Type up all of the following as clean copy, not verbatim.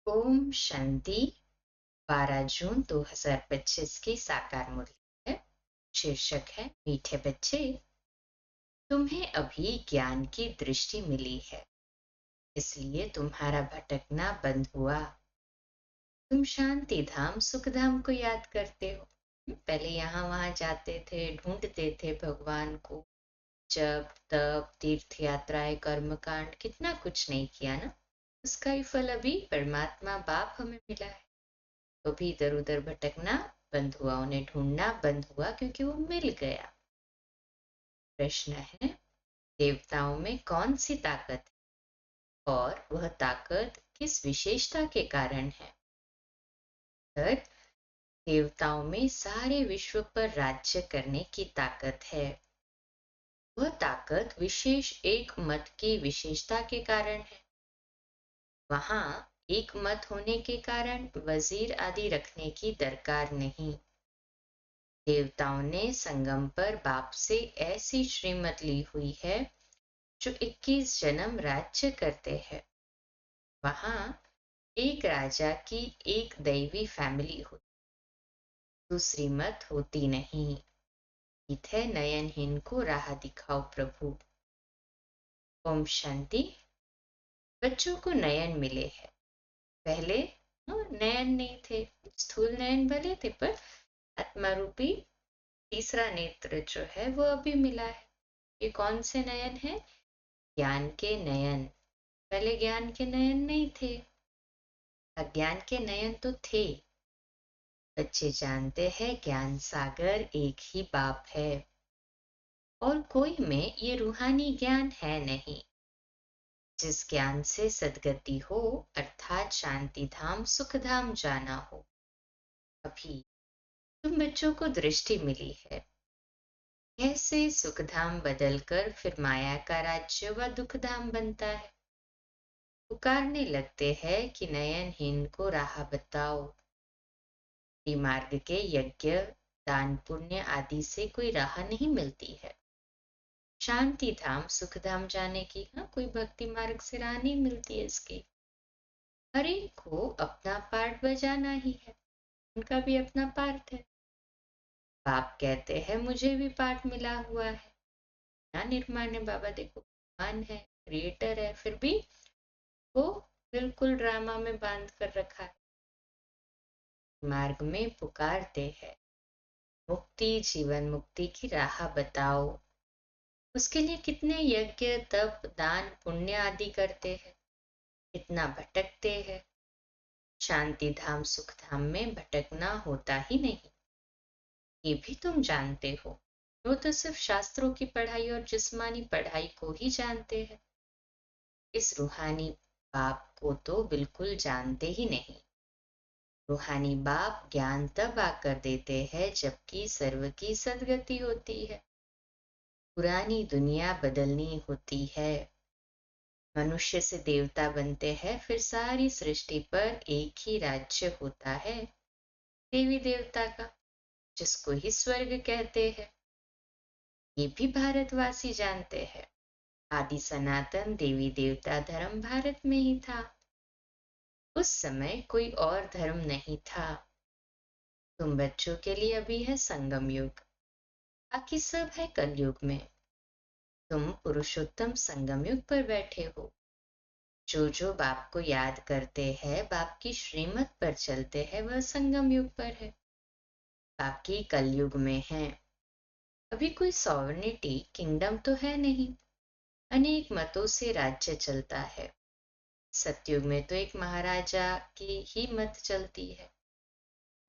ओम शांति। 12 जून 2025 की साकार मुरली है। शीर्षक है मीठे बच्चे, तुम्हें अभी ज्ञान की दृष्टि मिली है, इसलिए तुम्हारा भटकना बंद हुआ। तुम शांति धाम सुख धाम को याद करते हो। पहले यहाँ वहां जाते थे, ढूंढते थे भगवान को। जप तप तीर्थ यात्राएं कर्मकांड कितना कुछ नहीं किया ना, उसका ही फल अभी परमात्मा बाप हमें मिला है। तो भी इधर उधर भटकना बंद हुआ, उन्हें ढूंढना बंद हुआ क्योंकि वो मिल गया। प्रश्न है, देवताओं में कौन सी ताकत है और वह ताकत किस विशेषता के कारण है? उत्तर, देवताओं में सारे विश्व पर राज्य करने की ताकत है। वह ताकत विशेष एक मत की विशेषता के कारण है। वहां एक मत होने के कारण वजीर आदि रखने की दरकार नहीं। देवताओं ने संगम पर बाप से ऐसी श्रीमत ली हुई है जो 21 जन्म राज्य करते हैं। वहां एक राजा की एक दैवी फैमिली होती, दूसरी मत होती नहीं। गीत है, नयनहीन को राह दिखाओ प्रभु। ओम शांति। बच्चों को नयन मिले हैं। पहले नयन नहीं थे, स्थूल नयन भले थे, पर आत्मा रूपी तीसरा नेत्र जो है वो अभी मिला है। ये कौन से नयन है? ज्ञान के नयन। पहले ज्ञान के नयन नहीं थे, अज्ञान के नयन तो थे। बच्चे जानते हैं ज्ञान सागर एक ही बाप है और कोई में ये रूहानी ज्ञान है नहीं। जिस ज्ञान से सदगति हो अर्थात शांति धाम सुख धाम जाना हो, अभी तुम बच्चों को दृष्टि मिली है कैसे सुख धाम बदलकर फिर माया का राज्य व दुख धाम बनता है। पुकारने लगते हैं कि नयनहीन को राह बताओ। मार्ग के यज्ञ दान पुण्य आदि से कोई राह नहीं मिलती है। शांति धाम सुख धाम जाने की कोई भक्ति मार्ग से राह नहीं मिलती है। इसकी हर एक को अपना पार्ट बजाना ही है, उनका भी अपना पार्ट है। बाप कहते हैं मुझे भी पार्ट मिला हुआ है ना। निर्माण है बाबा, देखो भगवान है, क्रिएटर है, फिर भी वो बिल्कुल ड्रामा में बांध कर रखा है। मार्ग में पुकारते हैं, मुक्ति जीवन मुक्ति की राह बताओ। उसके लिए कितने यज्ञ तप दान पुण्य आदि करते हैं, कितना भटकते हैं। शांति धाम सुख धाम में भटकना होता ही नहीं, ये भी तुम जानते हो। वो तो सिर्फ शास्त्रों की पढ़ाई और जिस्मानी पढ़ाई को ही जानते हैं, इस रूहानी बाप को तो बिल्कुल जानते ही नहीं। रूहानी बाप ज्ञान तब आकर देते हैं जबकि सर्व की सदगति होती है, पुरानी दुनिया बदलनी होती है। मनुष्य से देवता बनते हैं, फिर सारी सृष्टि पर एक ही राज्य होता है देवी देवता का, जिसको ही स्वर्ग कहते हैं। ये भी भारतवासी जानते हैं। आदि सनातन देवी देवता धर्म भारत में ही था। उस समय कोई और धर्म नहीं था। तुम बच्चों के लिए अभी है संगम युग, बाकी सब है कलयुग में। तुम पुरुषोत्तम संगम युग पर बैठे हो। जो बाप को याद करते हैं, बाप की श्रीमत पर चलते हैं, वह संगम युग पर है, बाकी कलयुग में है। अभी कोई सॉवरेनिटी किंगडम तो है नहीं, अनेक मतों से राज्य चलता है। सतयुग में तो एक महाराजा की ही मत चलती है,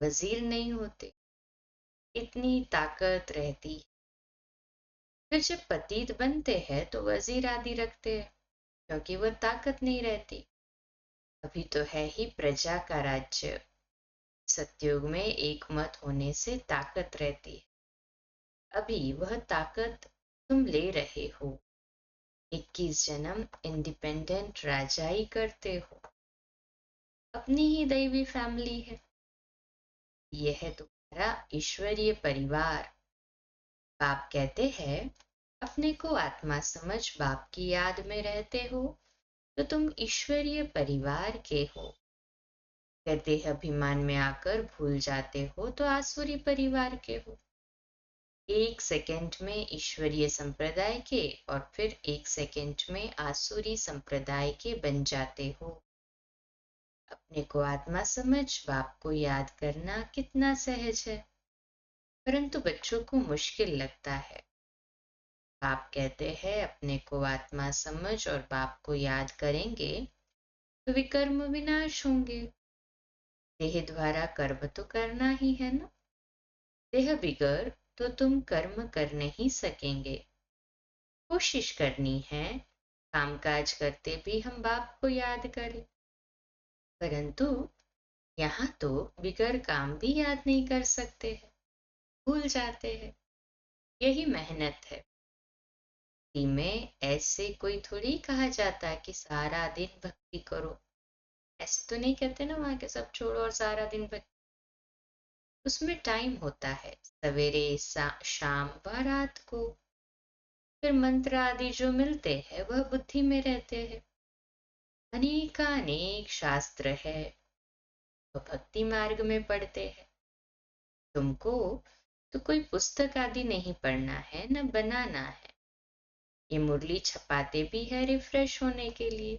वजीर नहीं होते, इतनी ताकत रहती है। फिर जब पतित बनते हैं तो वजीर आदि रखते हैं, क्योंकि वह ताकत नहीं रहती। अभी तो है ही प्रजा का राज्य। सतयुग में एक मत होने से ताकत रहती है, अभी वह ताकत तुम ले रहे हो। 21 जन्म इंडिपेंडेंट राजाई करते हो, अपनी ही दैवी फैमिली है। यह है तुम्हारा ईश्वरीय परिवार। बाप कहते हैं अपने को आत्मा समझ बाप की याद में रहते हो तो तुम ईश्वरीय परिवार के हो। अगर देह अभिमान में आकर भूल जाते हो तो आसुरी परिवार के हो। 1 सेकंड में ईश्वरीय संप्रदाय के और फिर 1 सेकंड में आसुरी संप्रदाय के बन जाते हो। अपने को आत्मा समझ बाप को याद करना कितना सहज है, परंतु बच्चों को मुश्किल लगता है। बाप कहते हैं अपने को आत्मा समझ और बाप को याद करेंगे तो विकर्म विनाश होंगे। देह द्वारा कर्म तो करना ही है ना। देह बिगड़ तो तुम कर्म कर नहीं सकेंगे। कोशिश करनी है कामकाज करते भी हम बाप को याद करें, परंतु यहाँ तो बिगड़ काम भी याद नहीं कर सकते हैं, भूल जाते हैं। यही मेहनत है। में ऐसे कोई थोड़ी कहा जाता है कि सारा दिन भक्ति करो। ऐसे तो नहीं कहते ना वहां के सब छोड़ो और सारा दिन भक्ति। उसमें टाइम होता है, सवेरे शाम व रात को। फिर मंत्र आदि जो मिलते हैं वह बुद्धि में रहते हैं। अनेकानेक शास्त्र है, वह भक्ति मार्ग में पढ़ते हैं। तुमको तो कोई पुस्तक आदि नहीं पढ़ना है न बनाना है। ये मुरली छपाते भी है रिफ्रेश होने के लिए।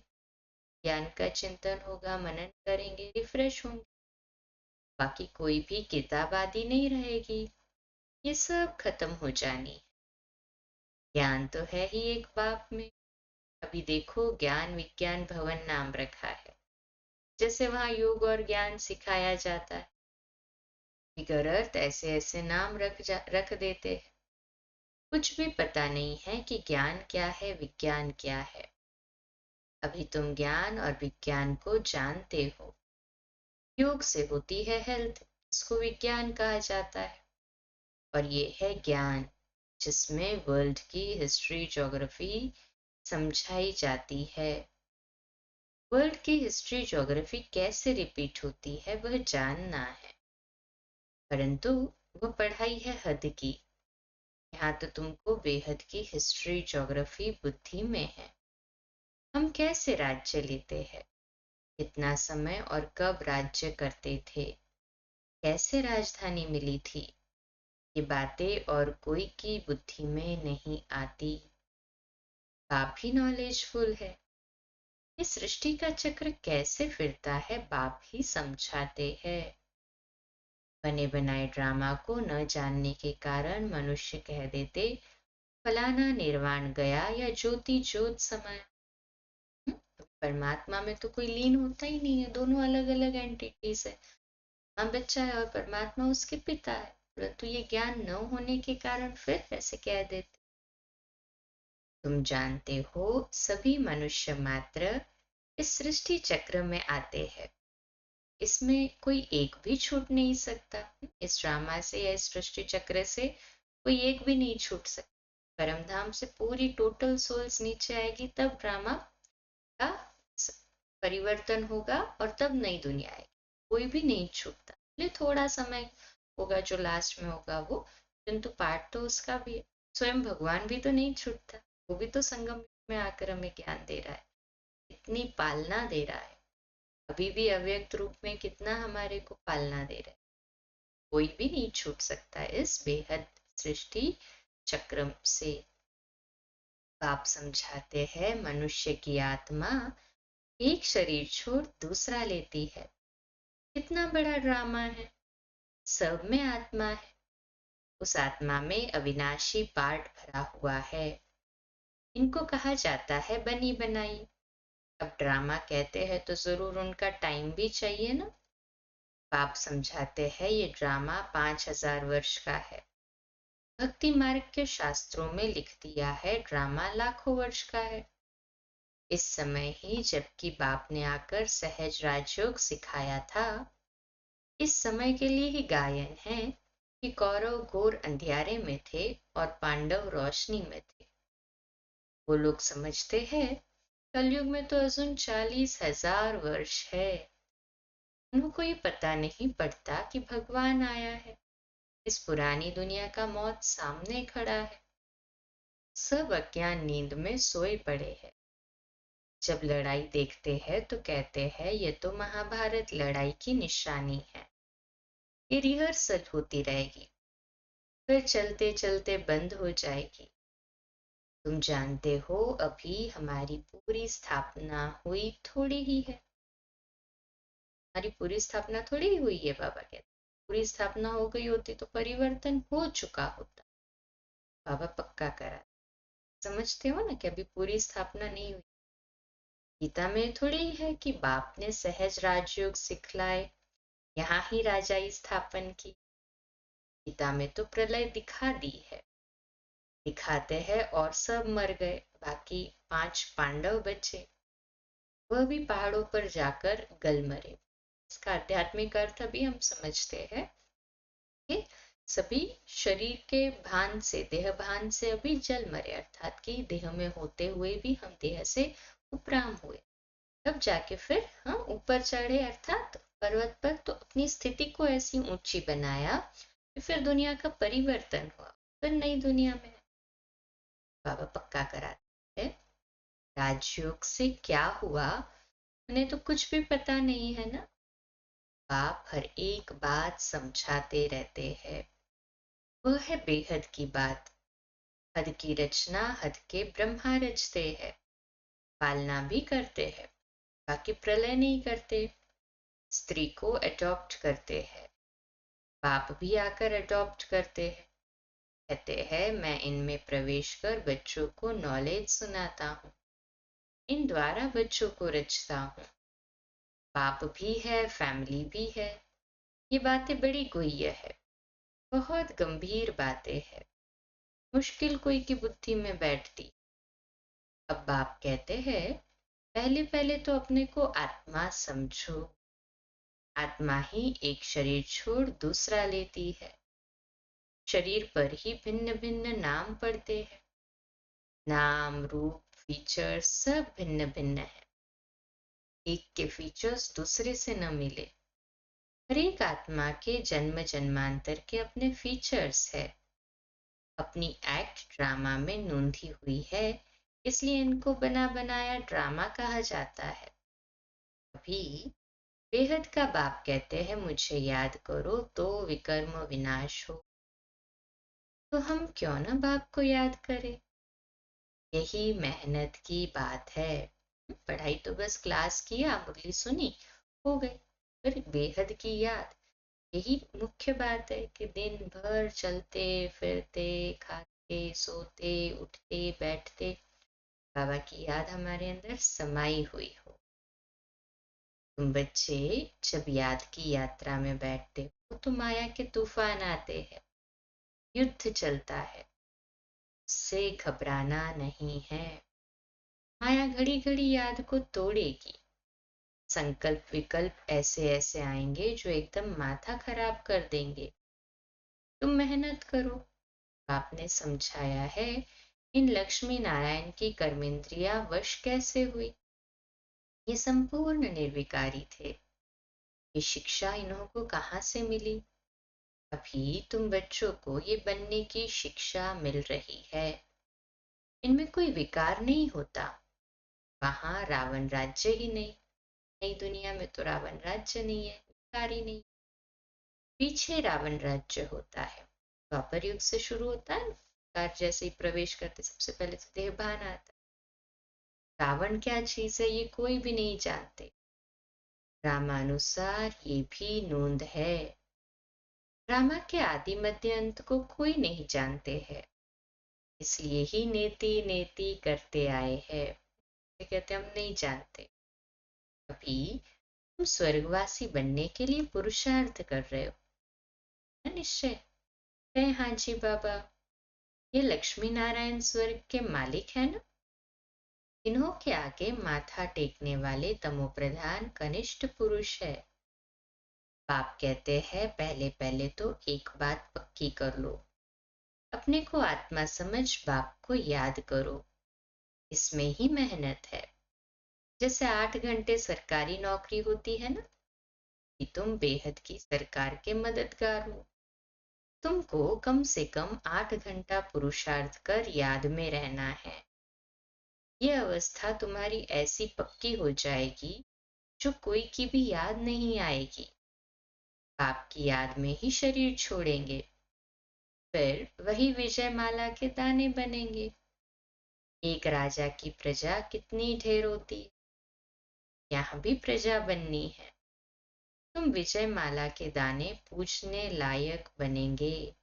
ज्ञान का चिंतन होगा, मनन करेंगे, रिफ्रेश होंगे। बाकी कोई भी किताब आदि नहीं रहेगी, ये सब खत्म हो जानी। ज्ञान तो है ही एक बाप में। अभी देखो ज्ञान विज्ञान भवन नाम रखा है, जैसे वहां योग और ज्ञान सिखाया जाता है। बिगड़त ऐसे ऐसे नाम रख देते हैं। कुछ भी पता नहीं है कि ज्ञान क्या है विज्ञान क्या है। अभी तुम ज्ञान और विज्ञान को जानते हो। योग से होती है हेल्थ, इसको विज्ञान कहा जाता है। और ये है ज्ञान, जिसमें वर्ल्ड की हिस्ट्री ज्योग्राफी समझाई जाती है। वर्ल्ड की हिस्ट्री ज्योग्राफी कैसे रिपीट होती है वह जानना है, परंतु वह पढ़ाई है हद की। यहाँ तो तुमको बेहद की हिस्ट्री ज्योग्राफी बुद्धि में है। हम कैसे राज्य लेते हैं, कितना समय और कब राज्य करते थे, कैसे राजधानी मिली थी, ये बातें और कोई की बुद्धि में नहीं आती। बाप ही नॉलेजफुल है। इस सृष्टि का चक्र कैसे फिरता है बाप ही समझाते हैं। बने बनाए ड्रामा को न जानने के कारण मनुष्य कह देते फलाना निर्वाण गया या ज्योति ज्योत समाया। परमात्मा में तो कोई लीन होता ही नहीं है, दोनों अलग अलग एंटिटीज है। हम बच्चा है और परमात्मा उसके पिता है, परंतु ये ज्ञान न होने के कारण फिर ऐसे कह देते। तुम जानते हो सभी मनुष्य मात्र इस सृष्टि चक्र में आते हैं। इसमें कोई एक भी छूट नहीं सकता। इस ड्रामा से या इस सृष्टि चक्र से कोई एक भी नहीं छूट सकता। परमधाम से पूरी टोटल सोल्स नीचे आएगी, तब ड्रामा का परिवर्तन होगा और तब नई दुनिया आएगी। कोई भी नहीं छूटता। थोड़ा समय होगा जो लास्ट में होगा वो, किंतु पार्ट तो उसका भी है। स्वयं भगवान भी तो नहीं छूटता, वो भी तो संगम में आकर हमें ज्ञान दे रहा है, इतनी पालना दे रहा है। अभी भी अव्यक्त रूप में कितना हमारे को पालना दे रहा है। कोई भी नहीं छूट सकता इस बेहद सृष्टि चक्र से। बाप समझाते हैं मनुष्य की आत्मा एक शरीर छोड़ दूसरा लेती है। कितना बड़ा ड्रामा है। सब में आत्मा है, उस आत्मा में अविनाशी पार्ट भरा हुआ है। इनको कहा जाता है बनी बनाई। अब ड्रामा कहते हैं तो जरूर उनका टाइम भी चाहिए ना। बाप समझाते हैं ये ड्रामा 5000 वर्ष का है। भक्ति मार्ग के शास्त्रों में लिख दिया है ड्रामा लाखों वर्ष का है। इस समय ही जबकि बाप ने आकर सहज राजयोग सिखाया था, इस समय के लिए ही गायन है कि कौरव घोर अंधियारे में थे और पांडव रोशनी में थे। वो लोग समझते हैं कलयुग में तो अजून 40,000 वर्ष है। उनको ये पता नहीं पड़ता कि भगवान आया है। इस पुरानी दुनिया का मौत सामने खड़ा है। सब अज्ञान नींद में सोए पड़े हैं। जब लड़ाई देखते हैं तो कहते हैं ये तो महाभारत लड़ाई की निशानी है, ये रिहर्सल होती रहेगी, फिर चलते चलते बंद हो जाएगी। तुम जानते हो अभी हमारी पूरी स्थापना हुई थोड़ी ही है। हमारी पूरी स्थापना थोड़ी ही हुई है, बाबा कहते। पूरी स्थापना हो गई होती तो परिवर्तन हो चुका होता। बाबा पक्का करा। समझते हो ना कि अभी पूरी स्थापना नहीं हुई। गीता में थोड़ी ही है कि बाप ने सहज राजयोग सिखलाए, यहाँ ही राजाई स्थापन की। गीता में तो प्रलय दिखा दी है, दिखाते हैं और सब मर गए, बाकी 5 पांडव बचे, वह भी पहाड़ों पर जाकर गल मरे। इसका आध्यात्मिक अर्थ भी हम समझते हैं कि सभी शरीर के भान से, देह भान से अभी जल मरे, अर्थात कि देह में होते हुए भी हम देह से उपराम हुए, तब जाके फिर हम ऊपर चढ़े, अर्थात पर्वत पर, तो अपनी स्थिति को ऐसी ऊंची बनाया कि फिर दुनिया का परिवर्तन हुआ, फिर नई दुनिया में बाबा पक्का कराते हैं। राजयोग से क्या हुआ उन्हें तो कुछ भी पता नहीं है ना। बाप हर एक बात समझाते रहते हैं, वह है बेहद की बात। हद की रचना हद के ब्रह्मा रचते हैं, पालना भी करते हैं, बाकी प्रलय नहीं करते। स्त्री को अडॉप्ट करते हैं, बाप भी आकर अडॉप्ट करते हैं, कहते हैं मैं इनमें प्रवेश कर बच्चों को नॉलेज सुनाता हूँ, इन द्वारा बच्चों को रचता हूँ। बाप भी है, फैमिली भी है। ये बातें बड़ी गुह्य है, बहुत गंभीर बातें हैं, मुश्किल कोई की बुद्धि में बैठती। अब बाप कहते हैं पहले पहले तो अपने को आत्मा समझो। आत्मा ही एक शरीर छोड़ दूसरा लेती है, शरीर पर ही भिन्न भिन्न नाम पड़ते हैं, नाम रूप फीचर्स सब भिन्न भिन्न है। एक के फीचर्स दूसरे से न मिले। हर एक आत्मा के जन्म जन्मांतर के अपने फीचर्स है, अपनी एक्ट ड्रामा में नोंधी हुई है, इसलिए इनको बना बनाया ड्रामा कहा जाता है। अभी बेहद का बाप कहते हैं मुझे याद करो तो विकर्म विनाश हो। तो हम क्यों ना बाप को याद करें, यही मेहनत की बात है। पढ़ाई तो बस क्लास किया, मुरली सुनी, हो गई, फिर बेहद की याद। यही मुख्य बात है कि दिन भर चलते फिरते, खाते सोते उठते बैठते बाबा की याद हमारे अंदर समाई हुई हो। तुम बच्चे जब याद की यात्रा में बैठते हो तो माया के तूफान आते हैं, युद्ध चलता है, उससे घबराना नहीं है। माया घड़ी घड़ी याद को तोड़ेगी, संकल्प विकल्प ऐसे ऐसे आएंगे जो एकदम माथा खराब कर देंगे। तुम मेहनत करो। आपने समझाया है इन लक्ष्मी नारायण की कर्मेंद्रिया वश कैसे हुई, ये संपूर्ण निर्विकारी थे। ये शिक्षा इन्हों को कहाँ से मिली। अभी तुम बच्चों को ये बनने की शिक्षा मिल रही है, इनमें कोई विकार नहीं होता। वहां रावण राज्य ही नहीं, नई दुनिया में तो रावण राज्य नहीं है, विकार ही नहीं। पीछे रावण राज्य होता है, द्वापर युग से शुरू होता है। विकार जैसे ही प्रवेश करते सबसे पहले तो देहभान आता है। रावण क्या चीज है ये कोई भी नहीं जानते, रामानुसार ये भी नोंद है। ड्रामा के आदि मध्य अंत को कोई नहीं जानते हैं, इसलिए ही नेति नेति करते आए हैं। कहते हम नहीं जानते। अभी तुम स्वर्गवासी बनने के लिए पुरुषार्थ कर रहे हो ना, निश्चय है। हाँ जी बाबा, ये लक्ष्मी नारायण स्वर्ग के मालिक है ना। इन्हों के आगे माथा टेकने वाले तमोप्रधान कनिष्ठ पुरुष है। बाप कहते हैं पहले पहले तो एक बात पक्की कर लो, अपने को आत्मा समझ बाप को याद करो, इसमें ही मेहनत है। जैसे 8 घंटे सरकारी नौकरी होती है ना, कि तुम बेहद की सरकार के मददगार हो, तुमको कम से कम 8 घंटा पुरुषार्थ कर याद में रहना है। यह अवस्था तुम्हारी ऐसी पक्की हो जाएगी जो कोई की भी याद नहीं आएगी। आपकी याद में ही शरीर छोड़ेंगे, फिर वही विजय माला के दाने बनेंगे। एक राजा की प्रजा कितनी ढेर होती है, यहाँ भी प्रजा बननी है। तुम विजय माला के दाने पूछने लायक बनेंगे।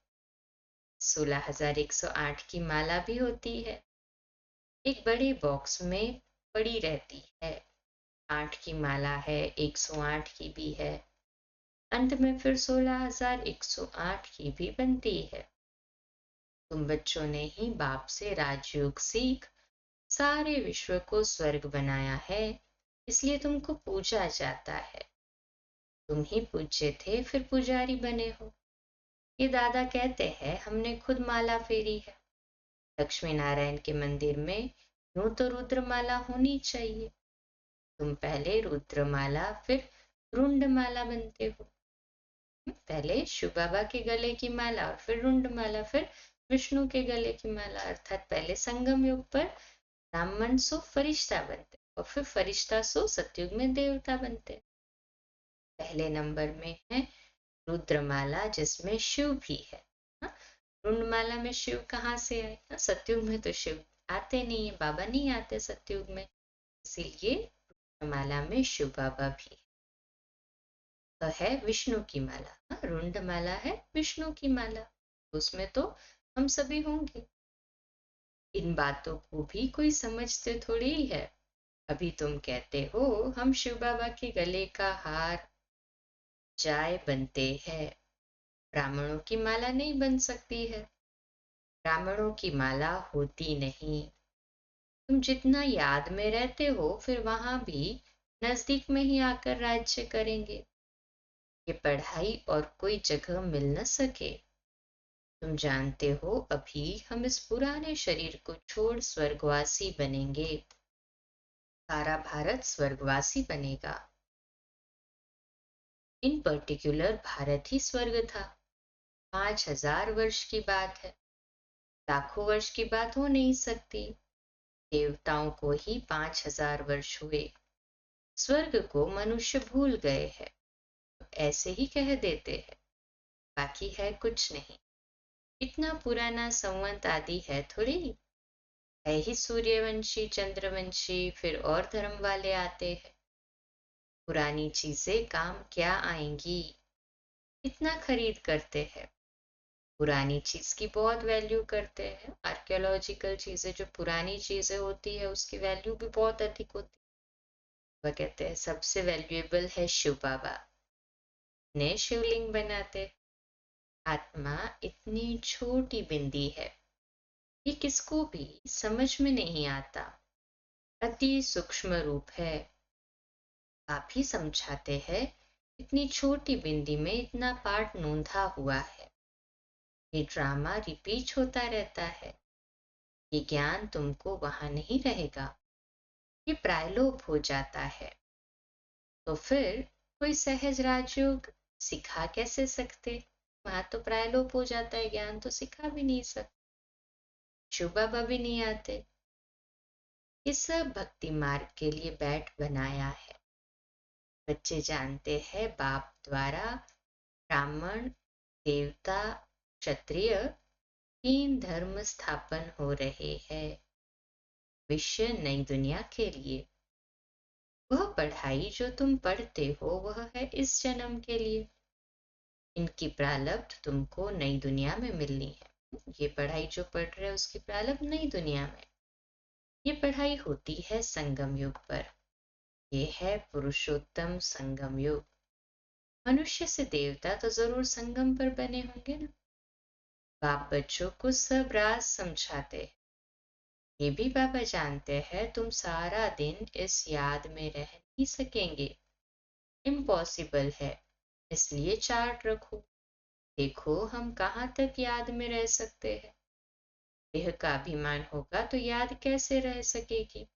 16,108 की माला भी होती है, एक बड़े बॉक्स में पड़ी रहती है। 8 की माला है, 108 की भी है, अंत में फिर 16,108 की भी बनती है। तुम बच्चों ने ही बाप से राजयोग सीख सारे विश्व को स्वर्ग बनाया है, इसलिए तुमको पूजा जाता है। तुम ही पूज्य थे, फिर पुजारी बने हो। ये दादा कहते हैं हमने खुद माला फेरी है। लक्ष्मी नारायण के मंदिर में यूं तो रुद्रमाला होनी चाहिए। तुम पहले रुद्रमाला फिर रुंडमाला बनते हो। पहले शिव बाबा के गले की माला और फिर रुंडमाला, फिर विष्णु के गले की माला, अर्थात पहले संगम युग पर ब्राह्मण सो फरिश्ता बनते और फिर फरिश्ता सो सतयुग में देवता बनते। पहले नंबर में है रुद्रमाला जिसमें शिव भी है। हाँ, रुंडमाला में शिव कहाँ से आए? हाँ, सतयुग में तो शिव आते नहीं है, बाबा नहीं आते सतयुग में, इसीलिए रुद्रमाला में शिव बाबा भी तो है। विष्णु की माला, हाँ, रुंडमाला है विष्णु की माला, उसमें तो हम सभी होंगे। इन बातों को भी कोई समझते थोड़ी ही है। अभी तुम कहते हो हम शिव बाबा के गले का हार जाय बनते हैं, ब्राह्मणों की माला नहीं बन सकती है। ब्राह्मणों की माला होती नहीं। तुम जितना याद में रहते हो फिर वहां भी नजदीक में ही आकर राज्य करेंगे। ये पढ़ाई और कोई जगह मिल न सके। तुम जानते हो अभी हम इस पुराने शरीर को छोड़ स्वर्गवासी बनेंगे। सारा भारत स्वर्गवासी बनेगा। इन पर्टिकुलर भारत ही स्वर्ग था। 5,000 वर्ष की बात है, लाखों वर्ष की बात हो नहीं सकती। देवताओं को ही 5,000 वर्ष हुए। स्वर्ग को मनुष्य भूल गए हैं, ऐसे ही कह देते हैं, बाकी है कुछ नहीं। इतना पुराना संवत आदि है थोड़ी, है ही सूर्यवंशी चंद्रवंशी, फिर और धर्म वाले आते हैं। पुरानी चीजें काम क्या आएंगी, इतना खरीद करते हैं। पुरानी चीज की बहुत वैल्यू करते हैं। आर्कियोलॉजिकल चीजें जो पुरानी चीजें होती है उसकी वैल्यू भी बहुत अधिक होती है। वह कहते हैं सबसे वैल्यूएबल है शिव बाबा, ने शिवलिंग बनाते। आत्मा इतनी छोटी बिंदी है, ये किसको भी समझ में नहीं आता, अति सूक्ष्म रूप है। आप ही समझाते हैं इतनी छोटी बिंदी में इतना पाठ नोंधा हुआ है। ये ड्रामा रिपीट होता रहता है। ये ज्ञान तुमको वहां नहीं रहेगा, ये प्रायलोप हो जाता है। तो फिर कोई सहज राजयोग सिखा कैसे सकते? वहां तो प्रायलोप हो जाता है, ज्ञान तो सिखा भी नहीं सकते, शिव बाबा भी नहीं आते। ये सब भक्ति मार्ग के लिए बैठ बनाया है। बच्चे जानते हैं बाप द्वारा ब्राह्मण, देवता, क्षत्रिय 3 धर्म स्थापन हो रहे हैं विश्व नई दुनिया के लिए। वह पढ़ाई जो तुम पढ़ते हो वह है इस जन्म के लिए। इनकी प्रारब्ध तुमको नई दुनिया में मिलनी है। ये पढ़ाई जो पढ़ रहे हो उसकी प्रारब्ध नई दुनिया में। ये पढ़ाई होती है संगम युग पर। ये है पुरुषोत्तम संगम युग। मनुष्य से देवता तो जरूर संगम पर बने होंगे ना। बाप बच्चों को सब राज समझाते हैं। ये भी बाबा जानते हैं तुम सारा दिन इस याद में रह नहीं सकेंगे, इम्पॉसिबल है। इसलिए चार्ट रखो, देखो हम कहाँ तक याद में रह सकते हैं। देह का अभिमान होगा तो याद कैसे रह सकेगी।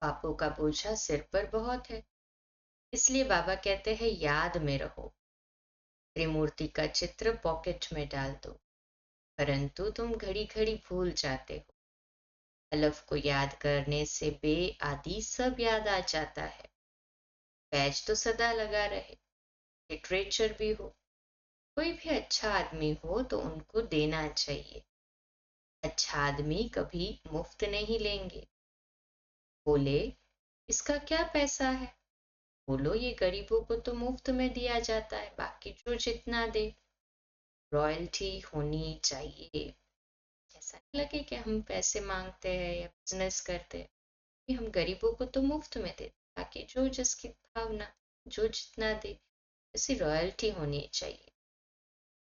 पापों का बोझा सिर पर बहुत है, इसलिए बाबा कहते हैं याद में रहो। त्रिमूर्ति का चित्र पॉकेट में डाल दो, परंतु तुम घड़ी घड़ी भूल जाते हो। अलफ को याद करने से बे आदि सब याद आ जाता है। बैच तो सदा लगा रहे, लिटरेचर भी हो, कोई भी अच्छा आदमी हो तो उनको देना चाहिए। अच्छा आदमी कभी मुफ्त नहीं लेंगे। बोले, इसका क्या पैसा है? बोलो, ये गरीबों को तो मुफ्त में दिया जाता है, बाकी जो जितना दे। रॉयल्टी होनी चाहिए। ऐसा नहीं लगे कि हम पैसे मांगते हैं या बिजनेस करते हैं। कि हम गरीबों को तो मुफ्त में देते, ताकि जो जिसकी भावना, जो जितना दे, ऐसी रॉयल्टी होनी चाहिए।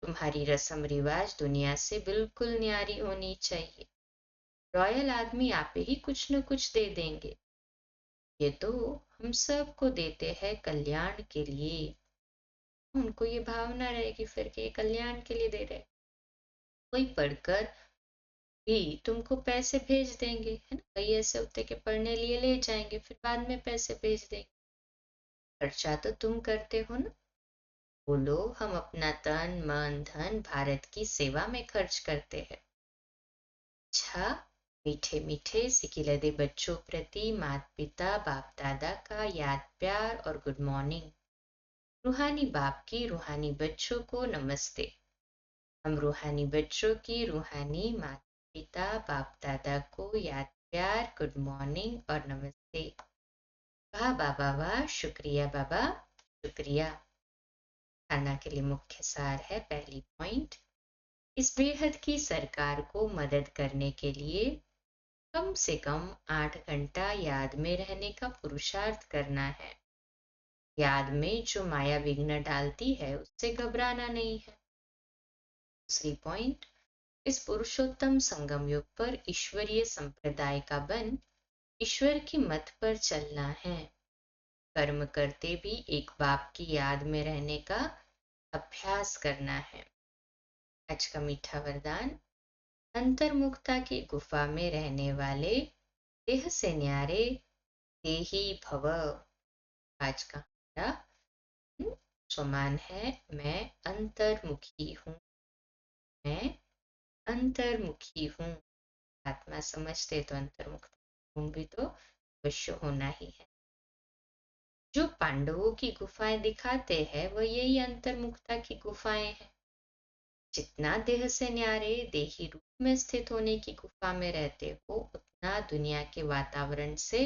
तुम्हारी रस्म रिवाज दुनिया से बिल्कुल न्यारी होनी चाहिए। रॉयल आदमी आप ही कुछ न कुछ दे देंगे। ये तो हम सबको देते हैं कल्याण के लिए। उनको ये भावना रहेगी फिर कि ये कल्याण के लिए दे रहे। कोई पढ़कर भी तुमको पैसे भेज देंगे, है ना। कई ऐसे होते कि पढ़ने लिए ले जाएंगे, फिर बाद में पैसे भेज देंगे। खर्चा तो तुम करते हो ना। बोलो, हम अपना तन मन धन भारत की सेवा में खर्च करते हैं। अच्छा, मीठे मीठे सिकिलदे बच्चों प्रति माता पिता बाप दादा का याद प्यार और गुड मॉर्निंग। रूहानी बाप की रूहानी बच्चों को नमस्ते। हम रूहानी बच्चों की रूहानी माता पिता बाप दादा को याद प्यार गुड मॉर्निंग और नमस्ते। वाह बाबा वाह, शुक्रिया बाबा, शुक्रिया। खाना के लिए मुख्य सार है। पहली पॉइंट, इस बेहद की सरकार को मदद करने के लिए कम से कम 8 घंटा याद में रहने का पुरुषार्थ करना है। याद में जो माया विघ्न डालती है उससे घबराना नहीं है। दूसरी पॉइंट, इस पुरुषोत्तम संगम युग पर ईश्वरीय संप्रदाय का बन ईश्वर की मत पर चलना है। कर्म करते भी एक बाप की याद में रहने का अभ्यास करना है। आज का मीठा वरदान, अंतर्मुखता की गुफा में रहने वाले देह से न्यारे देही भव। आज का हमारा स्वमान है, मैं अंतर्मुखी हूँ, मैं अंतर्मुखी हूँ। आत्मा समझते तो अंतर्मुख गुण भी तो अवश्य होना ही है। जो पांडवों की गुफाएं दिखाते हैं वह यही अंतर्मुखता की गुफाएं हैं। जितना देह से न्यारे देही रूप में स्थित होने की गुफा में रहते हो, उतना दुनिया के वातावरण से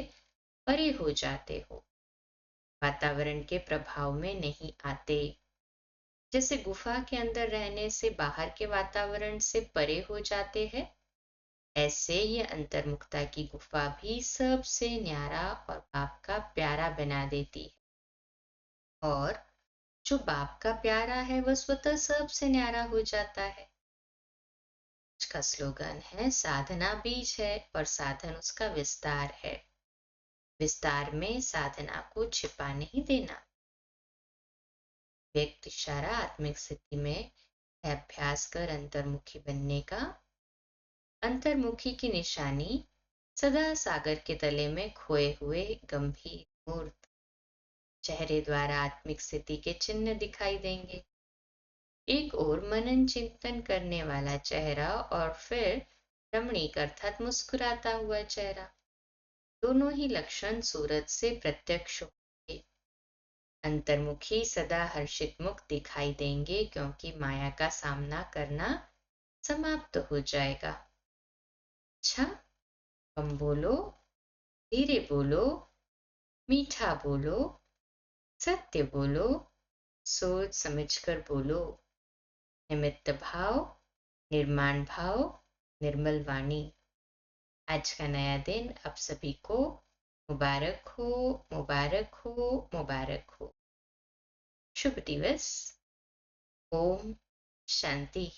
परे हो जाते हो, वातावरण के प्रभाव में नहीं आते। जैसे गुफा के अंदर रहने से बाहर के वातावरण से परे हो जाते हैं, ऐसे ये अंतर्मुखता की गुफा भी सबसे न्यारा और बाप का प्यारा बना देती है। और जो बाप का प्यारा है वह स्वतः सबसे न्यारा हो जाता है। इसका स्लोगन है, साधना बीज है और साधन उसका विस्तार है। विस्तार में साधना को छिपा नहीं देना। व्यक्ति इशारा आत्मिक स्थिति में अभ्यास कर अंतर्मुखी बनने का। अंतर्मुखी की निशानी सदा सागर के तले में खोए हुए गंभीर मूर्त चेहरे द्वारा आत्मिक स्थिति के चिन्ह दिखाई देंगे। एक ओर मनन चिंतन करने वाला चेहरा और फिर रमणीक अर्थात मुस्कुराता हुआ चेहरा, दोनों ही लक्षण सूरत से प्रत्यक्ष होंगे। अंतर्मुखी सदा हर्षित मुख दिखाई देंगे क्योंकि माया का सामना करना समाप्त हो जाएगा। अच्छा, कम बोलो, धीरे बोलो, मीठा बोलो, सत्य बोलो, सोच समझकर बोलो। निमित्त भाव, निर्माण भाव, निर्मल वाणी। आज का नया दिन आप सभी को मुबारक हो, मुबारक हो, मुबारक हो। शुभ दिवस। ओम शांति।